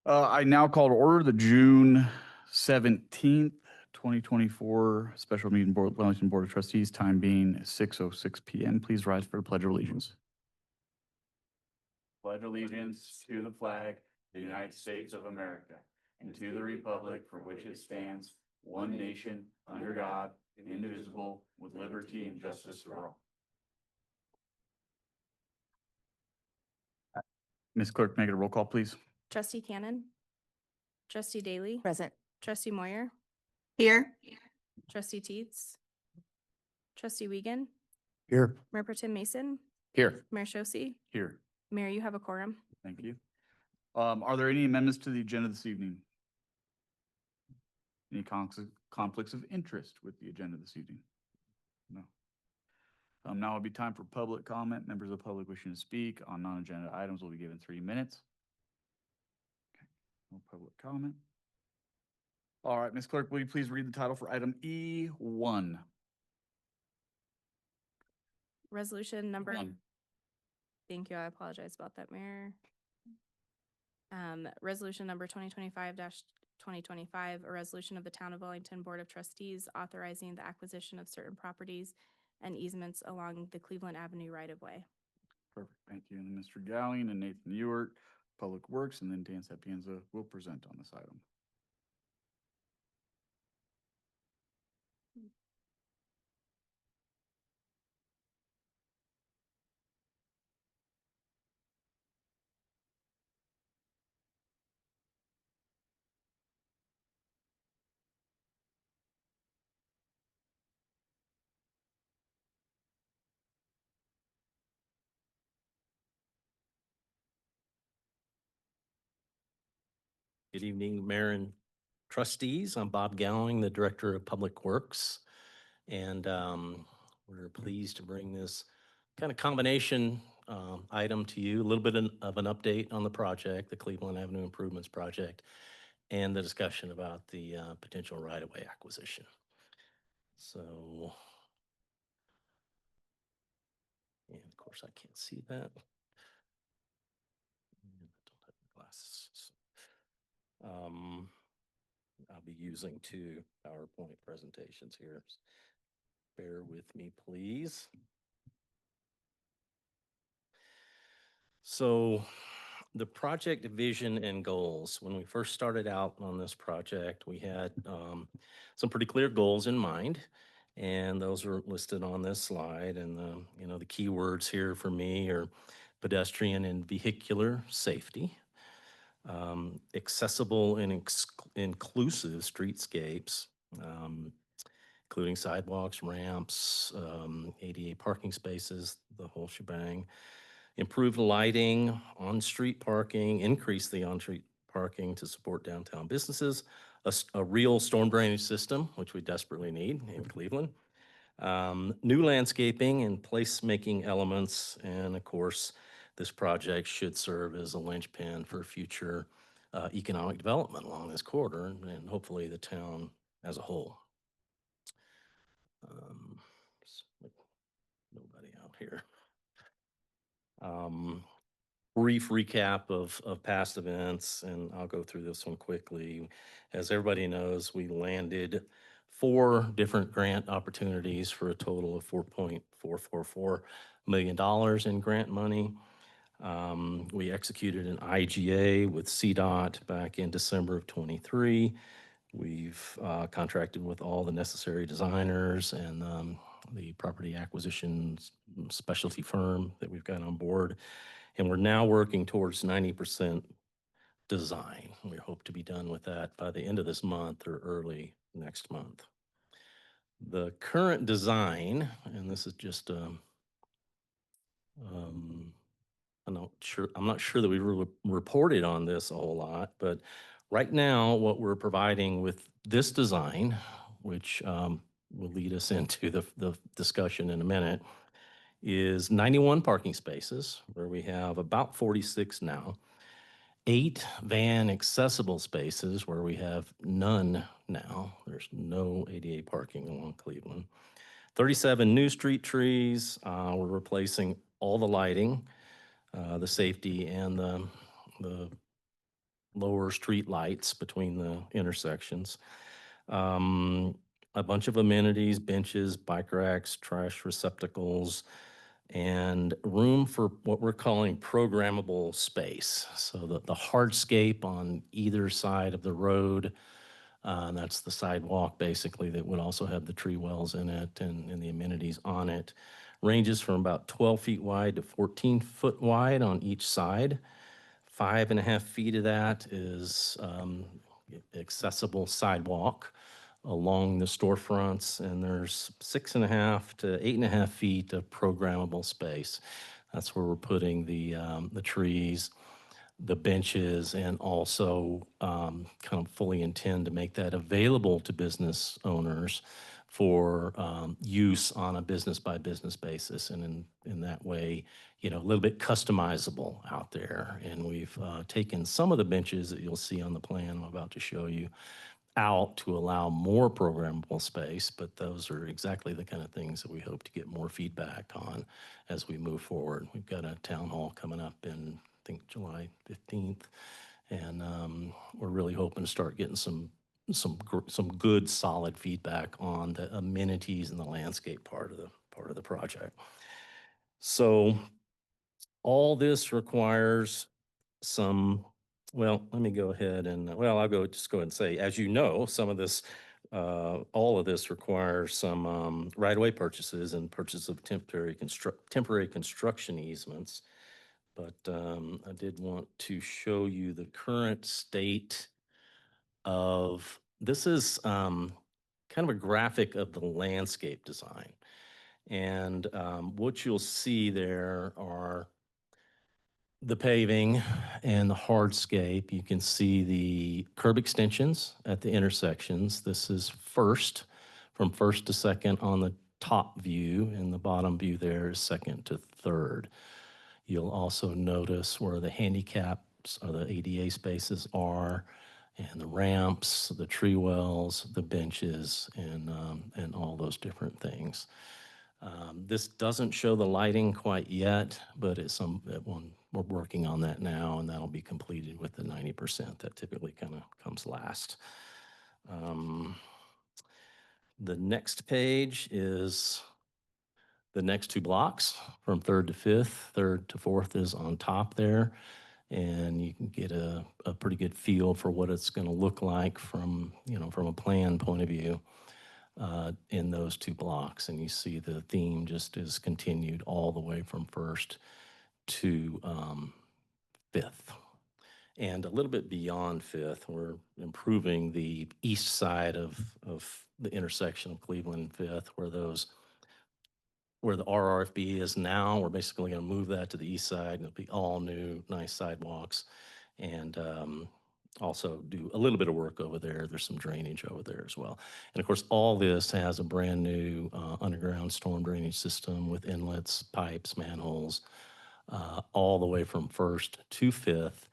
I now call to order the June 17th, 2024 special meeting Wellington Board of Trustees, time being 6:06 p.m. Please rise for the Pledge of Allegiance. Pledge allegiance to the flag of the United States of America and to the republic for which it stands, one nation, under God, indivisible, with liberty and justice for all. Ms. Clerk, make it a roll call, please. Trustee Cannon. Trustee Daly. Present. Trustee Moyer. Here. Trustee Teets. Trustee Wiegand. Here. Mayor Pro Tem Mason. Here. Mayor Shosse. Here. Mayor, you have a quorum. Thank you. Are there any amendments to the agenda this evening? Any conflicts of interest with the agenda this evening? No. Now will be time for public comment. Members of the public wishing to speak on non-agenda items will be given 3 minutes. Okay. No public comment. All right, Ms. Clerk, will you please read the title for item E1? Resolution number. Thank you. I apologize about that, Mayor. Resolution number 2025-2025, a resolution of the Town of Wellington Board of Trustees authorizing the acquisition of certain properties and easements along the Cleveland Avenue right-of-way. Perfect, thank you. And Mr. Gowing and Nathan Ewert, Public Works, and then Dan Sapienza will present on this item. Good evening, Mayor and Trustees. I'm Bob Gowing, the Director of Public Works. And we're pleased to bring this kind of combination item to you, a little bit of an update on the project, the Cleveland Avenue Improvements Project, and the discussion about the potential right-of-way acquisition. So, and of course, I can't see that. I don't have my glasses. I'll be using 2 PowerPoint presentations here. Bear with me, please. So the project vision and goals, when we first started out on this project, we had some pretty clear goals in mind, and those are listed on this slide. And the key words here for me are pedestrian and vehicular safety, accessible and inclusive streetscapes, including sidewalks, ramps, ADA parking spaces, the whole shebang. Improved lighting, on-street parking, increase the on-street parking to support downtown businesses, a real storm drainage system, which we desperately need in Cleveland, new landscaping and placemaking elements, and of course, this project should serve as a linchpin for future economic development along this corridor and hopefully the town as a whole. Nobody out here. Brief recap of past events, and I'll go through this one quickly. As everybody knows, we landed 4 different grant opportunities for a total of $4.444 million in grant money. We executed an IGA with CDOT back in December of 23. We've contracted with all the necessary designers and the property acquisition specialty firm that we've got on board. And we're now working towards 90% design. We hope to be done with that by the end of this month or early next month. The current design, and this is just I'm not sure that we reported on this a whole lot, but right now what we're providing with this design, which will lead us into the discussion in a minute, is 91 parking spaces, where we have about 46 now, 8 van accessible spaces, where we have none now. There's no ADA parking along Cleveland. 37 new street trees. We're replacing all the lighting, the safety, and the lower street lights between the intersections. A bunch of amenities, benches, bike racks, trash receptacles, and room for what we're calling programmable space. So the hardscape on either side of the road, that's the sidewalk basically that would also have the tree wells in it and the amenities on it, ranges from about 12 feet wide to 14 foot wide on each side. 5.5 feet of that is accessible sidewalk along the storefronts, and there's 6.5 to 8.5 feet of programmable space. That's where we're putting the trees, the benches, and also kind of fully intend to make that available to business owners for use on a business by business basis, and in that way, a little bit customizable out there. And we've taken some of the benches that you'll see on the plan I'm about to show you out to allow more programmable space, but those are exactly the kind of things that we hope to get more feedback on as we move forward. We've got a town hall coming up in, I think, July 15th, and we're really hoping to start getting some good, solid feedback on the amenities and the landscape part of the project. So all this requires some, well, let me go ahead and, I'll just go ahead and say, as you know, some of this, all of this requires some right-of-way purchases and purchase of temporary construction easements. But I did want to show you the current state of, this is kind of a graphic of the landscape design. And what you'll see there are the paving and the hardscape. You can see the curb extensions at the intersections. This is from first to second on the top view, and the bottom view there is second to third. You'll also notice where the handicaps or the ADA spaces are, and the ramps, the tree wells, the benches, and all those different things. This doesn't show the lighting quite yet, but we're working on that now, and that'll be completed with the 90%. That typically kind of comes last. The next page is the next two blocks from third to fifth. Third to fourth is on top there, and you can get a pretty good feel for what it's going to look like from a plan point of view. In those two blocks, and you see the theme just is continued all the way from first to fifth. And a little bit beyond fifth, we're improving the east side of the intersection of Cleveland and Fifth, where the RRFB is now. We're basically going to move that to the east side, and it'll be all new, nice sidewalks, and also do a little bit of work over there. There's some drainage over there as well. And of course, all this has a brand new underground storm drainage system with inlets, pipes, manholes, all the way from first to fifth.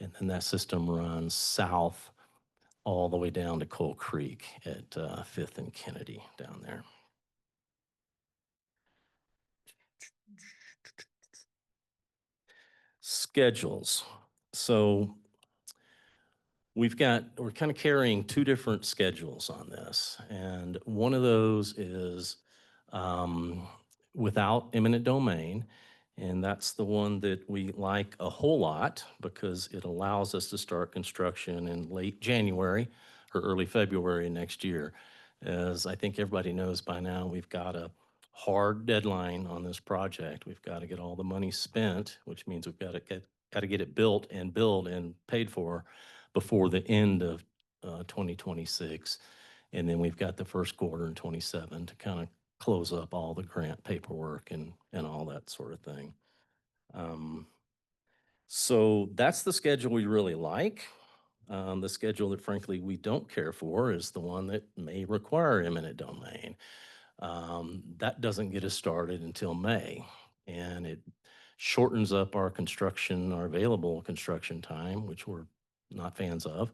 And then that system runs south all the way down to Coal Creek at Fifth and Kennedy down there. Schedules. So we're kind of carrying two different schedules on this. And one of those is without eminent domain. And that's the one that we like a whole lot because it allows us to start construction in late January or early February next year. As I think everybody knows by now, we've got a hard deadline on this project. We've got to get all the money spent, which means we've got to get it built and billed and paid for before the end of 2026. And then we've got the first quarter in 27 to kind of close up all the grant paperwork and all that sort of thing. So that's the schedule we really like. The schedule that frankly we don't care for is the one that may require eminent domain. That doesn't get us started until May, and it shortens up our available construction time, which we're not fans of.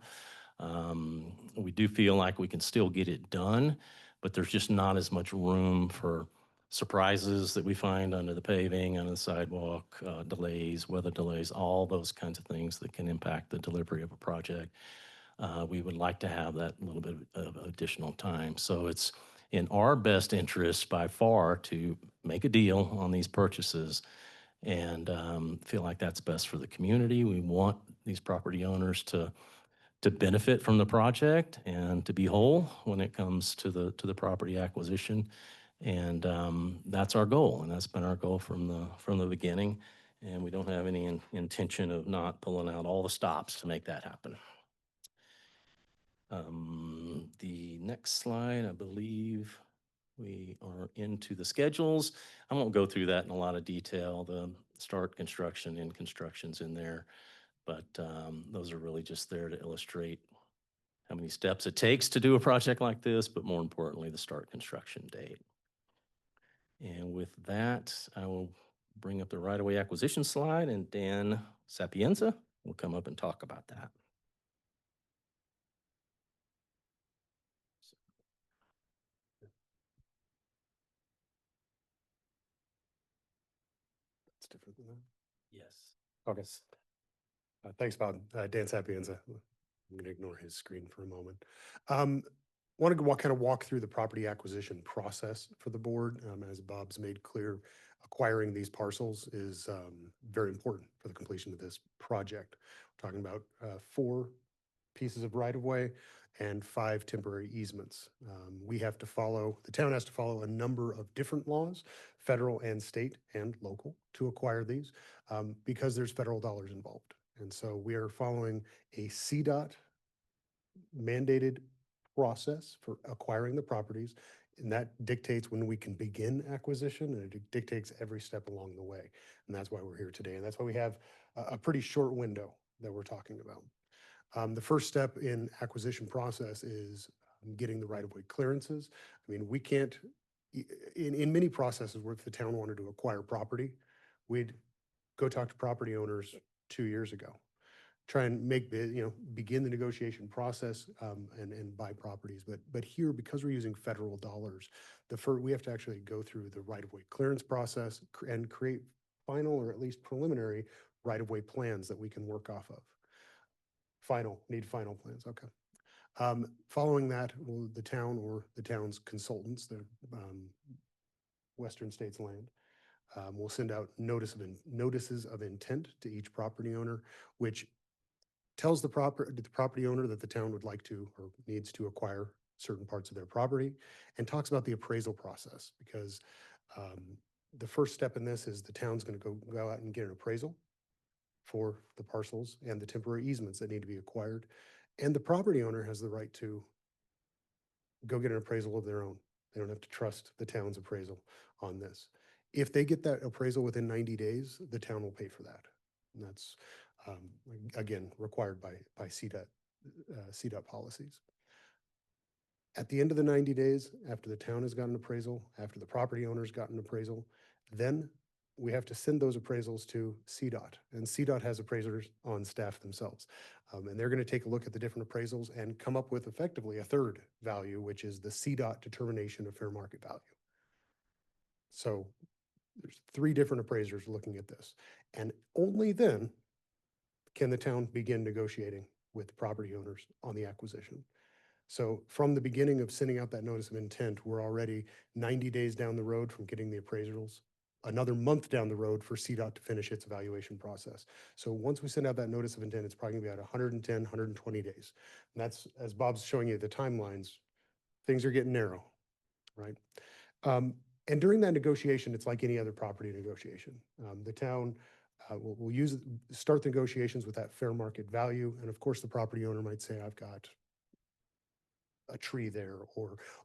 We do feel like we can still get it done, but there's just not as much room for surprises that we find under the paving, under the sidewalk, delays, weather delays, all those kinds of things that can impact the delivery of a project. We would like to have that little bit of additional time. So it's in our best interest by far to make a deal on these purchases and feel like that's best for the community. We want these property owners to benefit from the project and to be whole when it comes to the property acquisition. And that's our goal, and that's been our goal from the beginning. And we don't have any intention of not pulling out all the stops to make that happen. The next slide, I believe we are into the schedules. I won't go through that in a lot of detail. The start construction and construction's in there, but those are really just there to illustrate how many steps it takes to do a project like this, but more importantly, the start construction date. And with that, I will bring up the right-of-way acquisition slide, and Dan Sapienza will come up and talk about that. It's different than that. Yes. Okay. Thanks, Bob. Dan Sapienza. I'm going to ignore his screen for a moment. Want to kind of walk through the property acquisition process for the board. As Bob's made clear, acquiring these parcels is very important for the completion of this project. We're talking about 4 pieces of right-of-way and 5 temporary easements. The town has to follow a number of different laws, federal and state and local, to acquire these because there's federal dollars involved. And so we are following a CDOT mandated process for acquiring the properties, and that dictates when we can begin acquisition, and it dictates every step along the way. And that's why we're here today, and that's why we have a pretty short window that we're talking about. The first step in acquisition process is getting the right-of-way clearances. I mean, we can't, in many processes where if the town wanted to acquire property, we'd go talk to property owners 2 years ago, try and begin the negotiation process and buy properties. But here, because we're using federal dollars, we have to actually go through the right-of-way clearance process and create final or at least preliminary right-of-way plans that we can work off of. Need final plans, okay. Following that, the town or the town's consultants, the Western States Land, will send out notices of intent to each property owner, which tells the property owner that the town would like to or needs to acquire certain parts of their property, and talks about the appraisal process, because the first step in this is the town's going to go out and get an appraisal for the parcels and the temporary easements that need to be acquired. And the property owner has the right to go get an appraisal of their own. They don't have to trust the town's appraisal on this. If they get that appraisal within 90 days, the town will pay for that. And that's, again, required by CDOT policies. At the end of the 90 days, after the town has got an appraisal, after the property owner's got an appraisal, then we have to send those appraisals to CDOT. And CDOT has appraisers on staff themselves. And they're going to take a look at the different appraisals and come up with effectively a third value, which is the CDOT determination of fair market value. So there's 3 different appraisers looking at this. And only then can the town begin negotiating with the property owners on the acquisition. So from the beginning of sending out that notice of intent, we're already 90 days down the road from getting the appraisals, another month down the road for CDOT to finish its evaluation process. So once we send out that notice of intent, it's probably gonna be about 110, 120 days. And that's, as Bob's showing you the timelines, things are getting narrow, right? And during that negotiation, it's like any other property negotiation. The town will start the negotiations with that fair market value. And of course, the property owner might say, I've got a tree there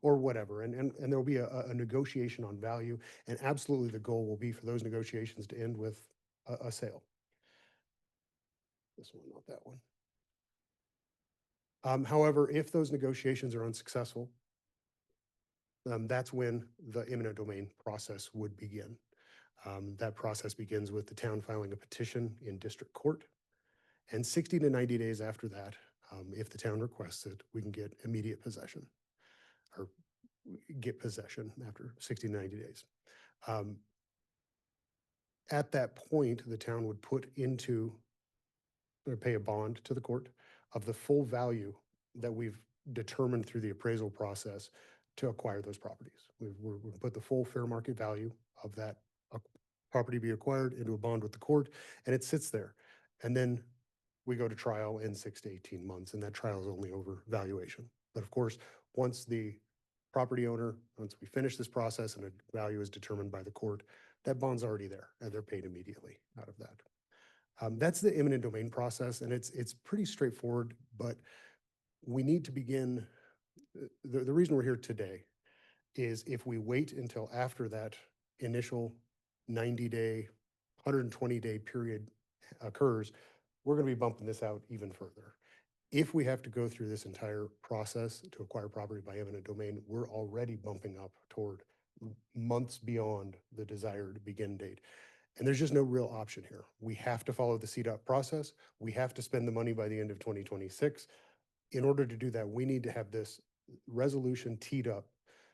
or whatever. And there'll be a negotiation on value. And absolutely the goal will be for those negotiations to end with a sale. This one, not that one. However, if those negotiations are unsuccessful, that's when the eminent domain process would begin. That process begins with the town filing a petition in district court. And 60 to 90 days after that, if the town requests it, we can get immediate possession or get possession after 60 to 90 days. At that point, the town would put into or pay a bond to the court of the full value that we've determined through the appraisal process to acquire those properties. We're put the full fair market value of that property be acquired into a bond with the court, and it sits there. And then we go to trial in 6 to 18 months, and that trial is only over valuation. But of course, once the property owner, once we finish this process and a value is determined by the court, that bond's already there, and they're paid immediately out of that. That's the eminent domain process, and it's pretty straightforward, but we need to begin, the reason we're here today is if we wait until after that initial 90-day, 120-day period occurs, we're going to be bumping this out even further. If we have to go through this entire process to acquire property by eminent domain, we're already bumping up toward months beyond the desired begin date. And there's just no real option here. We have to follow the CDOT process. We have to spend the money by the end of 2026. In order to do that, we need to have this resolution teed up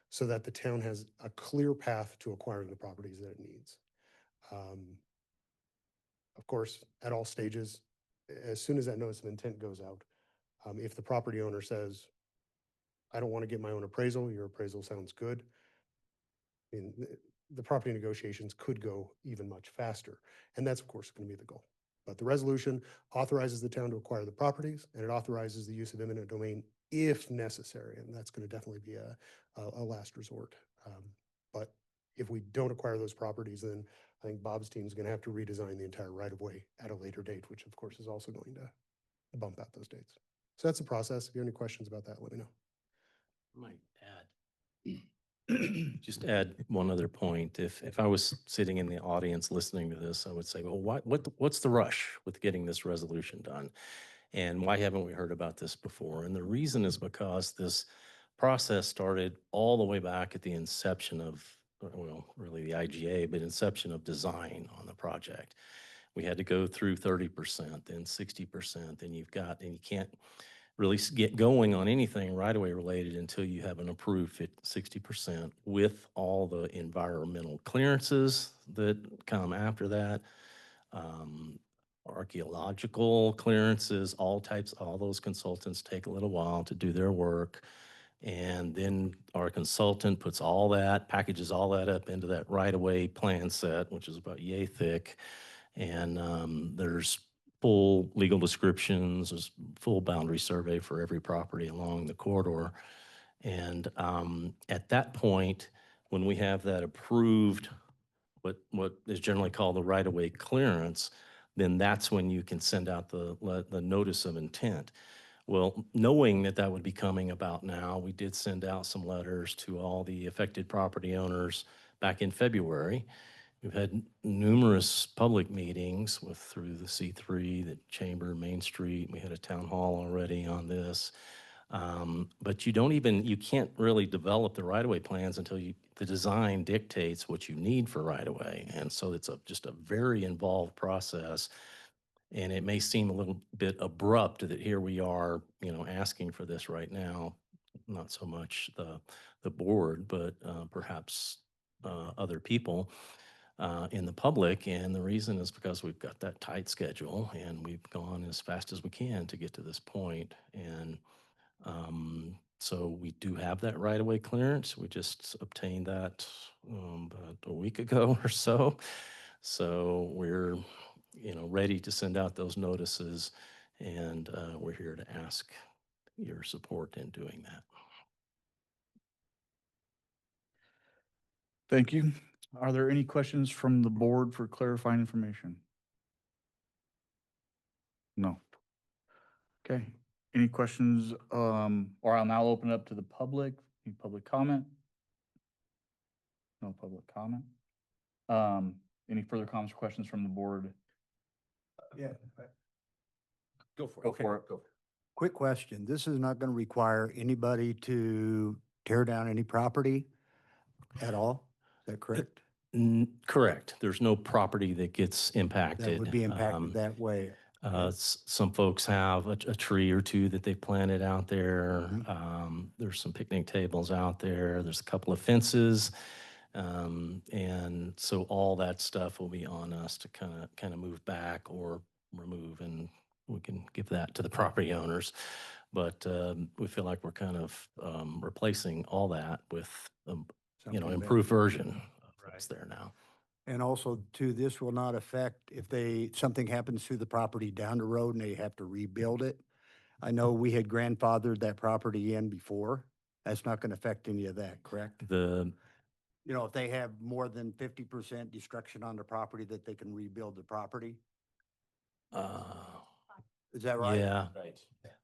so that the town has a clear path to acquiring the properties that it needs. Of course, at all stages, as soon as that notice of intent goes out, if the property owner says, I don't want to get my own appraisal, your appraisal sounds good, and the property negotiations could go even much faster. And that's, of course, going to be the goal. But the resolution authorizes the town to acquire the properties, and it authorizes the use of eminent domain if necessary. And that's going to definitely be a last resort. But if we don't acquire those properties, then I think Bob's team is going to have to redesign the entire right-of-way at a later date, which of course is also going to bump out those dates. So that's the process. If you have any questions about that, let me know. Might add. Just add one other point. If I was sitting in the audience listening to this, I would say, well, what's the rush with getting this resolution done? And why haven't we heard about this before? And the reason is because this process started all the way back at the inception of, well, really the IGA, but inception of design on the project. We had to go through 30%, then 60%, and you can't really get going on anything right away related until you have an approved 60% with all the environmental clearances that come after that, archaeological clearances, all those consultants take a little while to do their work. And then our consultant packages all that up into that right-of-way plan set, which is about yay thick. And there's full legal descriptions, there's full boundary survey for every property along the corridor. And at that point, when we have that approved, what is generally called the right-of-way clearance, then that's when you can send out the notice of intent. Well, knowing that would be coming about now, we did send out some letters to all the affected property owners back in February. We've had numerous public meetings through the C3, the Chamber, Main Street. We had a town hall already on this. But you can't really develop the right-of-way plans until the design dictates what you need for right-of-way. And so it's just a very involved process. And it may seem a little bit abrupt that here we are, asking for this right now. Not so much the board, but perhaps other people in the public. And the reason is because we've got that tight schedule and we've gone as fast as we can to get to this point. And so we do have that right-of-way clearance. We just obtained that about a week ago or so. So we're ready to send out those notices, and we're here to ask your support in doing that. Thank you. Are there any questions from the board for clarifying information? No. Okay. Any questions, or I'll now open up to the public. Any public comment? No public comment. Any further comments or questions from the board? Yeah. Go for it. Go for it. Go for it. Quick question. This is not going to require anybody to tear down any property at all? Is that correct? Correct. There's no property that gets impacted. That would be impacted that way. Some folks have a tree or two that they've planted out there. There's some picnic tables out there. There's a couple of fences. And so all that stuff will be on us to kind of move back or remove, and we can give that to the property owners. But we feel like we're kind of replacing all that with, Something better. improved version of what's there now. And also too, this will not affect if something happens to the property down the road and they have to rebuild it. I know we had grandfathered that property in before. That's not going to affect any of that, correct? If they have more than 50% destruction on the property, that they can rebuild the property. Is that right? Yeah. Right.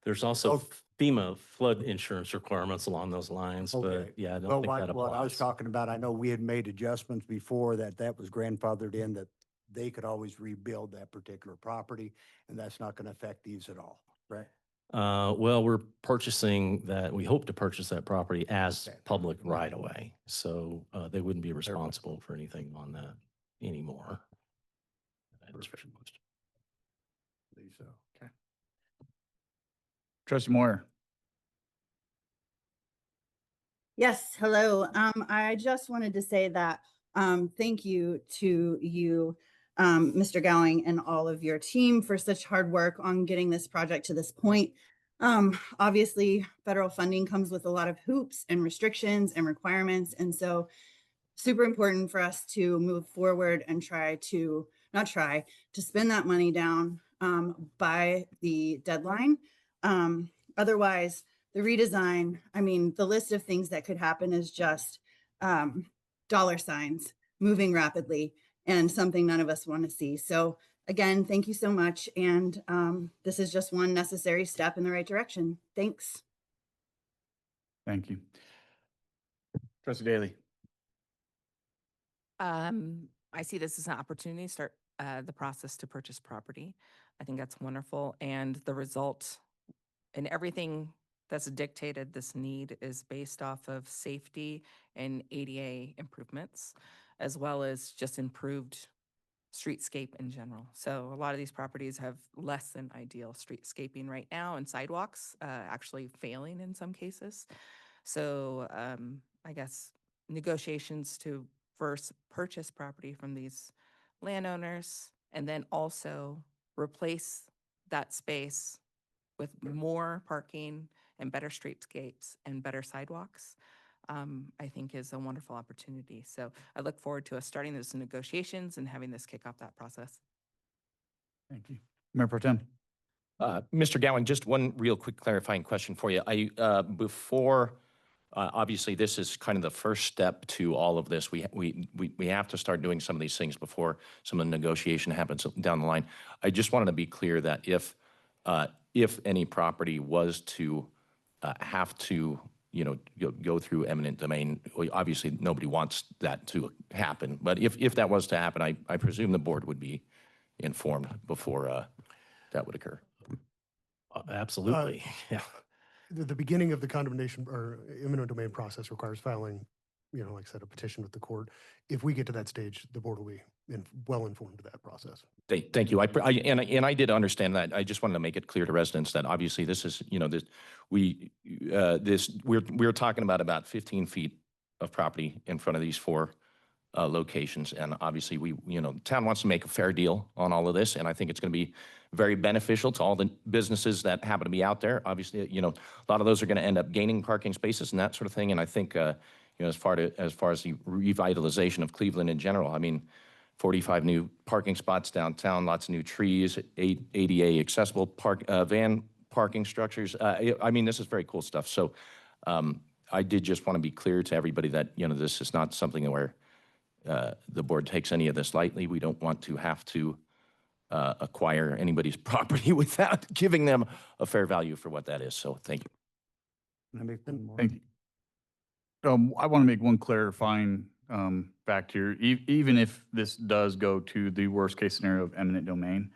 There's also Oh. FEMA flood insurance requirements along those lines, Okay. but yeah, I don't Well, think that what I was applies. talking about, I know we had made adjustments before that was grandfathered in, that they could always rebuild that particular property, and that's not going to affect these at all, right? Well, we're purchasing that, we hope to purchase that property as Okay. public right away. So they wouldn't be responsible for anything on that anymore. Perfect. Believe so. Okay. Trustee Moyer. Yes, hello. I just wanted to say that thank you to you, Mr. Gowing, and all of your team for such hard work on getting this project to this point. Obviously, federal funding comes with a lot of hoops and restrictions and requirements, and so super important for us to move forward and to spend that money down by the deadline. Otherwise, the redesign, the list of things that could happen is just dollar signs moving rapidly, and something none of us want to see. So again, thank you so much. And this is just one necessary step in the right direction. Thanks. Thank you. Trustee Daly. I see this as an opportunity to start the process to purchase property. I think that's wonderful. And the result and everything that's dictated this need is based off of safety and ADA improvements, as well as just improved streetscape in general. So a lot of these properties have less than ideal streetscaping right now, and sidewalks actually failing in some cases. So I guess negotiations to first purchase property from these landowners and then also replace that space with more parking and better streetscapes and better sidewalks, I think is a wonderful opportunity. So I look forward to us starting those negotiations and having this kick off that process. Thank you. Mayor Pro Tem. Mr. Gowing, just one real quick clarifying question for you. Obviously, this is kind of the first step to all of this. We have to start doing some of these things before some of the negotiation happens down the line. I just wanted to be clear that if any property was to have to, go through eminent domain, obviously nobody wants that to happen. But if that was to happen, I presume the board would be informed before that would occur. Absolutely. Yeah. The beginning of the condemnation or eminent domain process requires filing, like I said, a petition with the court. If we get to that stage, the board will be well informed of that procprocess. Thank you. I did understand that. I just wanted to make it clear to residents that obviously this is, we're talking about 15 feet of property in front of these four locations. And obviously the town wants to make a fair deal on all of this. And I think it's going to be very beneficial to all the businesses that happen to be out there. Obviously, a lot of those are going to end up gaining parking spaces and that sort of thing. And I think, as far as the revitalization of Cleveland in general, 45 new parking spots downtown, lots of new trees, 8 ADA accessible van parking structures. This is very cool stuff. So I did just want to be clear to everybody that, this is not something where the board takes any of this lightly. We don't want to have to acquire anybody's property without giving them a fair value for what that is. So thank you. Can I make one more? Thank you. I want to make one clarifying fact here. Even if this does go to the worst case scenario of eminent domain,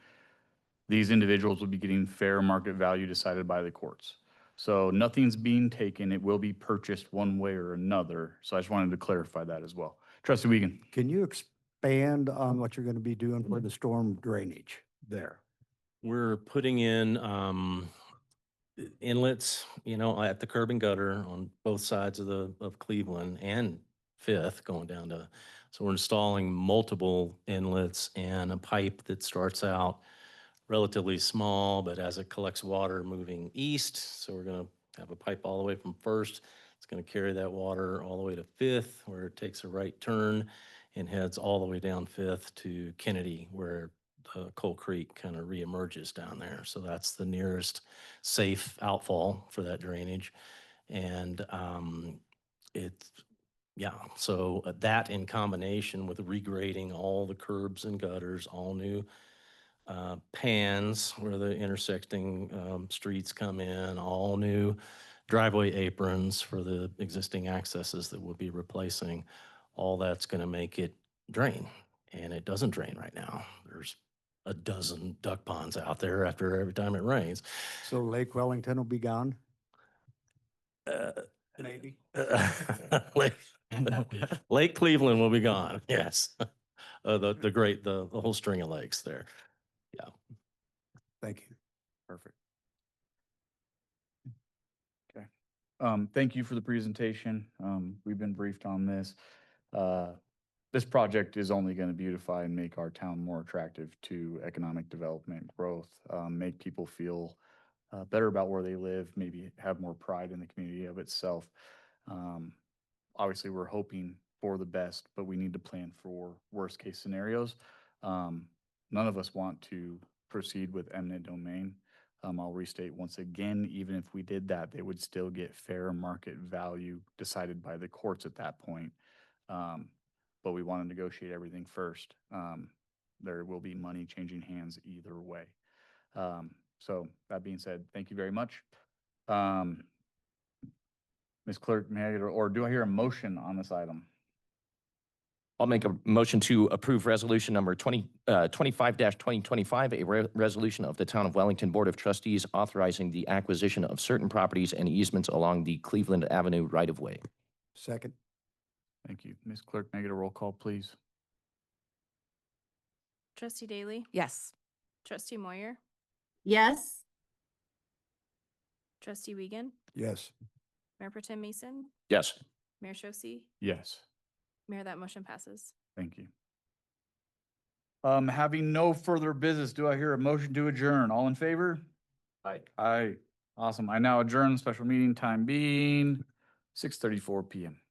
these individuals will be getting fair market value decided by the courts. So nothing's being taken. It will be purchased one way or another. So I just wanted to clarify that as well. Trustee Wiegand. Can you expand on what you're going to be doing for the storm drainage there? We're putting in inlets, at the curb and gutter on both sides of Cleveland and Fifth going down to, so we're installing multiple inlets and a pipe that starts out relatively small, but as it collects water moving east, so we're gonna have a pipe all the way from First. It's gonna carry that water all the way to Fifth, where it takes a right turn and heads all the way down Fifth to Kennedy, where Coal Creek kind of reemerges down there. So that's the nearest safe outfall for that drainage. And it's, yeah, so that in combination with regrading all the curbs and gutters, all new pans where the intersecting streets come in, all new driveway aprons for the existing accesses that we'll be replacing. All that's going to make it drain, and it doesn't drain right now. There's a dozen duck ponds out there after every time it rains. So Lake Wellington will be gone? Uh, Maybe. Lake, Lake Cleveland will be gone. Yes, the whole string of lakes there. Yeah. Thank you. Perfect. Okay. Thank you for the presentation. We've been briefed on this. This project is only going to beautify and make our town more attractive to economic development, growth, make people feel better about where they live, maybe have more pride in the community of itself. Obviously, we're hoping for the best, but we need to plan for worst case scenarios. None of us want to proceed with eminent domain. I'll restate once again, even if we did that, they would still get fair market value decided by the courts at that point. But we want to negotiate everything first. There will be money changing hands either way. So that being said, thank you very much. Ms. Clerk, may I get, or do I hear a motion on this item? I'll make a motion to approve resolution number 25-2025, a resolution of the Town of Wellington Board of Trustees authorizing the acquisition of certain properties and easements along the Cleveland Avenue right-of-way. Second. Thank you. Ms. Clerk, may I get a roll call, please? Trustee Daly, Yes. trustee Moyer, Yes. trustee Wiegand, Yes. Mayor Pro Tem Mason, Yes. Mayor Shosse. Yes. Mayor, that motion passes. Thank you. Having no further business, do I hear a motion to adjourn? All in favor? Aye. Aye. Awesome. I now adjourn the special meeting, time being 6:34 PM.